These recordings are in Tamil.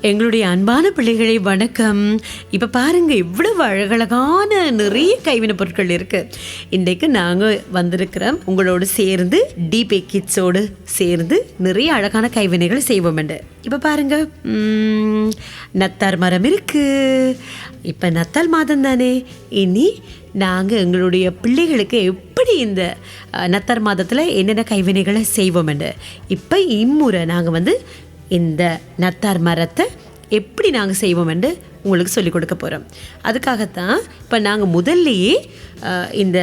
எங்களுடைய அன்பான பிள்ளைகளை வணக்கம். இப்போ பாருங்கள், இவ்வளவு அழகழகான நிறைய கைவினை பொருட்கள் இருக்குது. இன்றைக்கு நாங்கள் வந்திருக்கிறோம் உங்களோடு சேர்ந்து டிபே கிட்ஸோடு சேர்ந்து நிறைய அழகான கைவினைகள் செய்வோம். இப்போ பாருங்கள், நத்தார் மரம் இருக்குது. இப்போ நத்தால் மாதம் தானே, இனி நாங்கள் எங்களுடைய பிள்ளைகளுக்கு எப்படி இந்த நத்தார் மாதத்தில் என்னென்ன கைவினைகளை செய்வோம். இப்போ இம்முறை நாங்கள் இந்த நத்தார் மரத்தை எப்படி நாங்கள் செய்வோம் என்று உங்களுக்கு சொல்லிக் கொடுக்க போகிறோம். அதுக்காகத்தான் இப்போ நாங்கள் முதல்லையே இந்த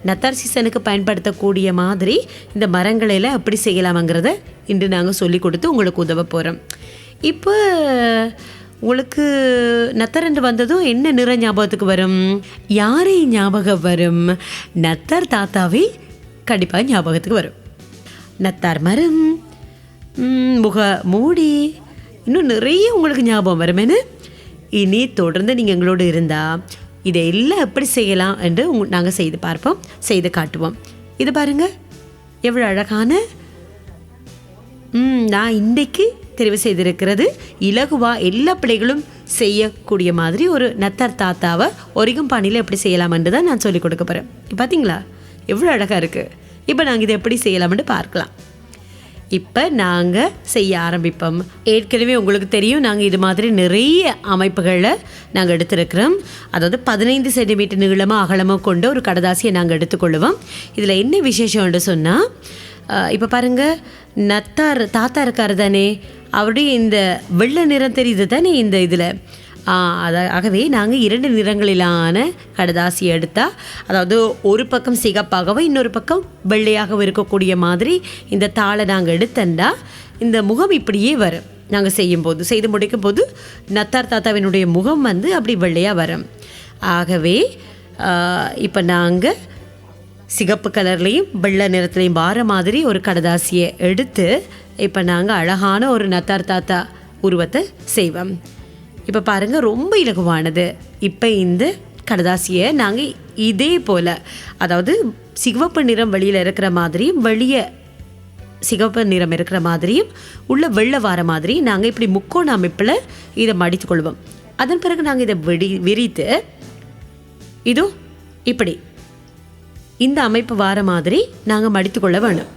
நத்தார் சீசனுக்கு பயன்படுத்தக்கூடிய மாதிரி இந்த மரங்களையெல்லாம் எப்படி செய்யலாமாங்கிறத இன்று நாங்கள் சொல்லிக் கொடுத்து உங்களுக்கு உதவ போகிறோம். இப்போ உங்களுக்கு நத்தார் என்று வந்ததும் என்ன நிற ஞாபகத்துக்கு வரும்? யாரை ஞாபகம் வரும்? நத்தார் தாத்தாவை கண்டிப்பாக ஞாபகத்துக்கு வரும். நத்தார் மரம், முக மூடி, இன்னும் நிறைய உங்களுக்கு ஞாபகம் வருமேனு. இனி தொடர்ந்து நீங்கள் எங்களோடு இருந்தால் இதையெல்லாம் எப்படி செய்யலாம் என்று நாங்கள் செய்து பார்ப்போம், செய்து காட்டுவோம். இது பாருங்கள், எவ்வளோ அழகான நான் இன்றைக்கு தெரிவு செய்திருக்கிறது இலகுவாக எல்லா பிள்ளைகளும் செய்யக்கூடிய மாதிரி ஒரு நத்தார் தாத்தாவை ஒரிகம் பாணியில் எப்படி செய்யலாமென்று தான் நான் சொல்லிக் கொடுக்க போகிறேன். பார்த்தீங்களா எவ்வளோ அழகாக இருக்குது. இப்போ நாங்கள் இதை எப்படி செய்யலாமென்று பார்க்கலாம். இப்போ நாங்கள் செய்ய ஆரம்பிப்போம். ஏற்கனவே உங்களுக்கு தெரியும், நாங்கள் இது மாதிரி நிறைய அமைப்புகளை நாங்கள் எடுத்துருக்கிறோம். அதாவது 15 சென்டிமீட்டர் நீளமாக அகலமாக கொண்ட ஒரு கடதாசியை நாங்கள் எடுத்துக்கொள்ளுவோம். இதில் என்ன விசேஷம்னு சொன்னால், இப்போ பாருங்கள், நத்தார் தாத்தா இருக்கார் தானே, அவருடைய இந்த வெள்ளை நிறம் தெரியுது தானே இந்த இதில். ஆகவே நாங்கள் 2 நிறங்களிலான கடதாசி எடுத்தால், அதாவது ஒரு பக்கம் சிகப்பாகவும் இன்னொரு பக்கம் வெள்ளையாகவும் இருக்கக்கூடிய மாதிரி இந்த தாளை நாங்கள் எடுத்தண்டா இந்த முகம் இப்படியே வரும். நாங்கள் செய்து முடிக்கும் போது நத்தார் தாத்தாவினுடைய முகம் அப்படி வெள்ளையாக வரும். ஆகவே இப்போ நாங்கள் சிகப்பு கலர்லேயும் வெள்ளை நிறத்துலையும் வார மாதிரி ஒரு கடதாசியை எடுத்து இப்போ நாங்கள் அழகான ஒரு நத்தார் தாத்தா உருவத்தை செய்வோம். இப்போ பாருங்கள், ரொம்ப இலகுவானது. இப்போ இந்த கடதாசியை நாங்கள் இதே போல், அதாவது சிவப்பு நிறம் வெளியில் இருக்கிற மாதிரியும் வெளியே சிவப்பு நிறம் இருக்கிற மாதிரியும் உள்ள வெள்ளை வார மாதிரி நாங்கள் இப்படி முக்கோண அமைப்பில் இதை மடித்துக்கொள்வோம். அதன் பிறகு நாங்கள் இதை விரித்து இதோ இப்படி இந்த அமைப்பு வார மாதிரி நாங்கள் மடித்துக்கொள்ள வேணும்.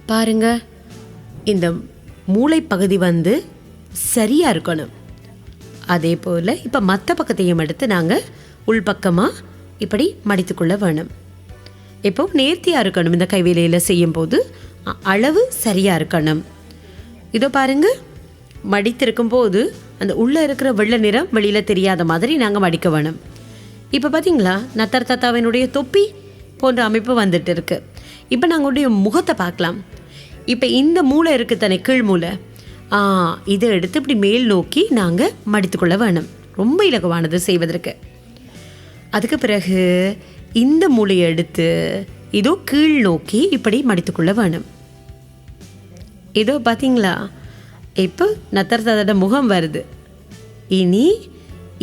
பாருங்கள், இந்த மூளை பகுதி சரியாக இருக்கணும். அதே போல் இப்போ மற்ற பக்கத்தையும் எடுத்து நாங்கள் உள்பக்கமாக இப்படி மடித்துக்கொள்ள வேணும். இப்போ நேர்த்தியாக இருக்கணும். இந்த கைவேலையில் செய்யும்போது அளவு சரியாக இருக்கணும். இதோ பாருங்கள், மடித்திருக்கும் போது அந்த உள்ளே இருக்கிற வெள்ளை நிறம் வெளியில் தெரியாத மாதிரி நாங்கள் மடிக்க வேணும். இப்போ பார்த்தீங்களா, நத்தார் தாத்தாவினுடைய தொப்பி போன்ற அமைப்பு வந்துட்டு இருக்கு. இப்போ நாங்களுடைய முகத்தை பார்க்கலாம். இப்போ இந்த மூளை இருக்குது தானே, கீழ் மூளை, இதை எடுத்து இப்படி மேல் நோக்கி நாங்கள் மடித்துக்கொள்ள வேணும். ரொம்ப இலகுவானது செய்வதற்கு. அதுக்கு பிறகு இந்த மூளையை எடுத்து இதோ கீழ் நோக்கி இப்படி மடித்துக்கொள்ள வேணும். இதோ பார்த்தீங்களா, இப்போ நத்தார் தாத்தாவோட முகம் வருது. இனி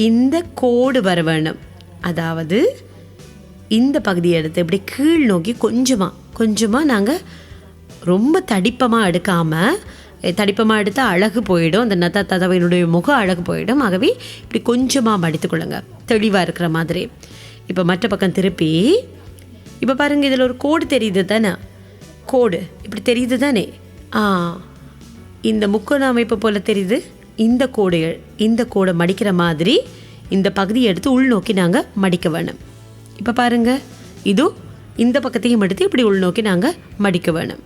இந்த கோடு வர வேணும். அதாவது இந்த பகுதியை எடுத்து இப்படி கீழ் நோக்கி கொஞ்சமாக நாங்கள் ரொம்ப தடிப்பமாக எடுக்காமல், தடிப்பமாக எடுத்தால் அழகு போயிடும், அந்த நத்தார் தாத்தாவினுடைய முகம் அழகு போயிடும். ஆகவே இப்படி கொஞ்சமாக மடித்துக்கொள்ளுங்க, தெளிவாக இருக்கிற மாதிரி. இப்போ மற்ற பக்கம் திருப்பி இப்போ பாருங்கள், இதில் ஒரு கோடு தெரியுது தானே, கோடு இப்படி தெரியுது தானே, இந்த முக்கோண அமைப்பு போல் தெரியுது. இந்த கோடை மடிக்கிற மாதிரி இந்த பகுதியை எடுத்து உள்நோக்கி நாங்கள் மடிக்க வேணும். இப்போ பாருங்கள், இதோ இந்த பக்கத்தையும் எடுத்து இப்படி உள்நோக்கி நாங்கள் மடிக்க வேணும்.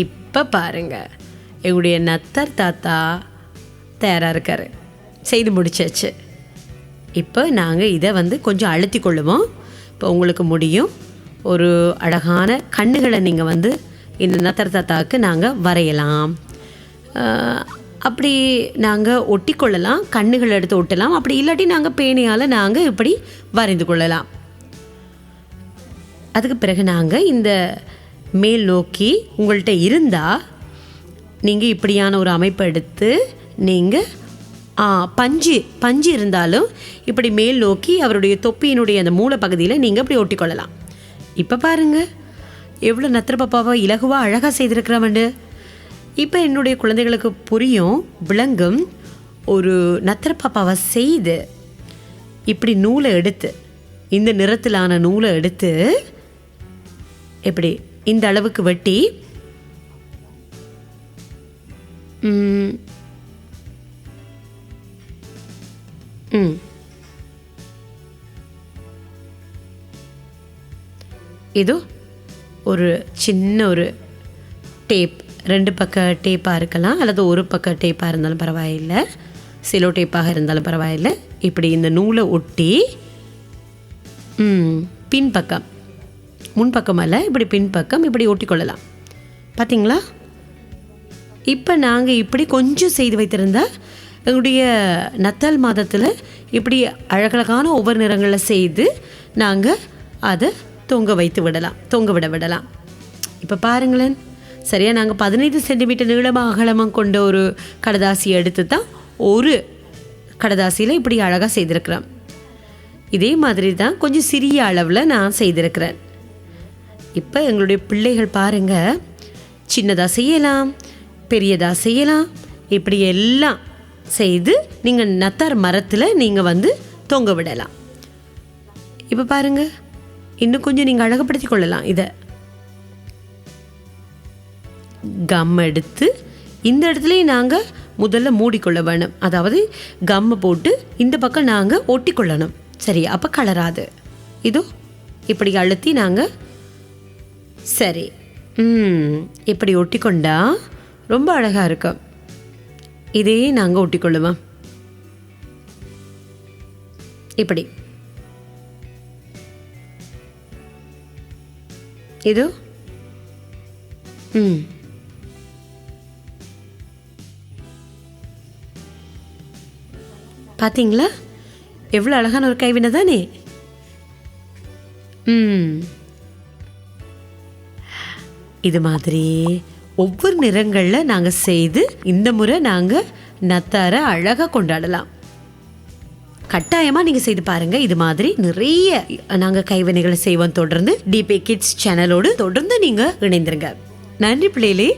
இப்போ பாருங்கள், எங்களுடைய நத்தார் தாத்தா தயாராக இருக்கார். செய்து முடிச்சாச்சு. இப்போ நாங்கள் இதை கொஞ்சம் அழுத்தி கொள்ளுவோம். இப்போ உங்களுக்கு முடியும். ஒரு அழகான கண்ணுகளை நீங்கள் இந்த நத்தார் தாத்தாவுக்கு நாங்கள் வரையலாம். அப்படி நாங்கள் ஒட்டி கொள்ளலாம், கண்ணுகள் எடுத்து ஒட்டலாம். அப்படி இல்லாட்டி நாங்கள் பேனையால் நாங்கள் இப்படி வரைந்து கொள்ளலாம். அதுக்கு பிறகு நாங்கள் இந்த மேல் நோக்கி உங்கள்கிட்ட இருந்தால் நீங்கள் இப்படியான ஒரு அமைப்பை எடுத்து நீங்கள் பஞ்சு இருந்தாலும் இப்படி மேல் நோக்கி அவருடைய தொப்பியினுடைய அந்த மூல பகுதியில் நீங்கள் இப்படி ஒட்டிக்கொள்ளலாம். இப்போ பாருங்க எவ்வளோ நத்திர பாப்பாவை இலகுவாக அழகாக செய்திருக்கிறவண்டு. இப்போ என்னுடைய குழந்தைகளுக்கு புரியும், விளங்கும். ஒரு நத்திர பாப்பாவை செய்து இப்படி நூலை எடுத்து, இந்த நிறத்திலான நூலை எடுத்து இப்படி இந்த அளவுக்கு வெட்டி இது ஒரு சின்ன ஒரு டேப், 2 பக்க டேப்பாக இருக்கலாம் அல்லது ஒரு பக்க டேப்பாக இருந்தாலும் பரவாயில்லை, சிலோ டேப்பாக இருந்தாலும் பரவாயில்லை. இப்படி இந்த நூலை ஒட்டி பின்பக்கம், முன்பக்கம் அல்ல, இப்படி பின்பக்கம் இப்படி ஒட்டிக்கொள்ளலாம். பார்த்தீங்களா? இப்போ நாங்கள் இப்படி கொஞ்சம் செய்து வைத்திருந்தா எங்களுடைய நத்தால் மாதத்தில் இப்படி அழகழகான ஒவ்வொரு நிறங்களில் செய்து நாங்கள் அதை தொங்க விட விடலாம். இப்போ பாருங்களேன், சரியாக நாங்கள் 15 சென்டிமீட்டர் நீளமாக அகலமாக கொண்ட ஒரு கடதாசியை எடுத்து தான் ஒரு கடதாசியில் இப்படி அழகாக செய்திருக்கிறோம். இதே மாதிரி தான் கொஞ்சம் சிறிய அளவில் நான் செய்திருக்கிறேன். இப்போ எங்களுடைய பிள்ளைகள் பாருங்கள், சின்னதாக செய்யலாம், பெரியதாக செய்யலாம், இப்படி எல்லாம் செய்து நீங்கள் நத்தார் மரத்தில் நீங்கள் தொங்க விடலாம். இப்போ பாருங்கள், இன்னும் கொஞ்சம் நீங்கள் அழகுபடுத்தி கொள்ளலாம். இதை கம் எடுத்து இந்த இடத்துலையும் நாங்கள் முதல்ல மூடிக்கொள்ள வேணும். அதாவது கம்மை போட்டு இந்த பக்கம் நாங்கள் ஒட்டி கொள்ளணும். சரி, அப்போ கலராது. இதோ இப்படி அழுத்தி நாங்கள் சரி இப்படி ஒட்டி கொண்டா ரொம்ப அழகாக இருக்கும். இதையே நாங்கள் ஒட்டிக்கொள்ளுவோம். இப்படி இது பார்த்தீங்களா? எவ்வளோ அழகான ஒரு கைவினை தானே. இது மாதிரி ஒவ்வொரு நிறங்களில் நாங்கள் செய்து இந்த முறை நாங்கள் நத்தாரை அழகாக கொண்டாடலாம். கட்டாயமாக நீங்கள் செய்து பாருங்கள். இது மாதிரி நிறைய நாங்கள் கைவினைகளை செய்வோம். தொடர்ந்து டிபி கிட்ஸ் சேனலோடு தொடர்ந்து நீங்கள் இணைந்திருங்க. நன்றி பிள்ளைகளே.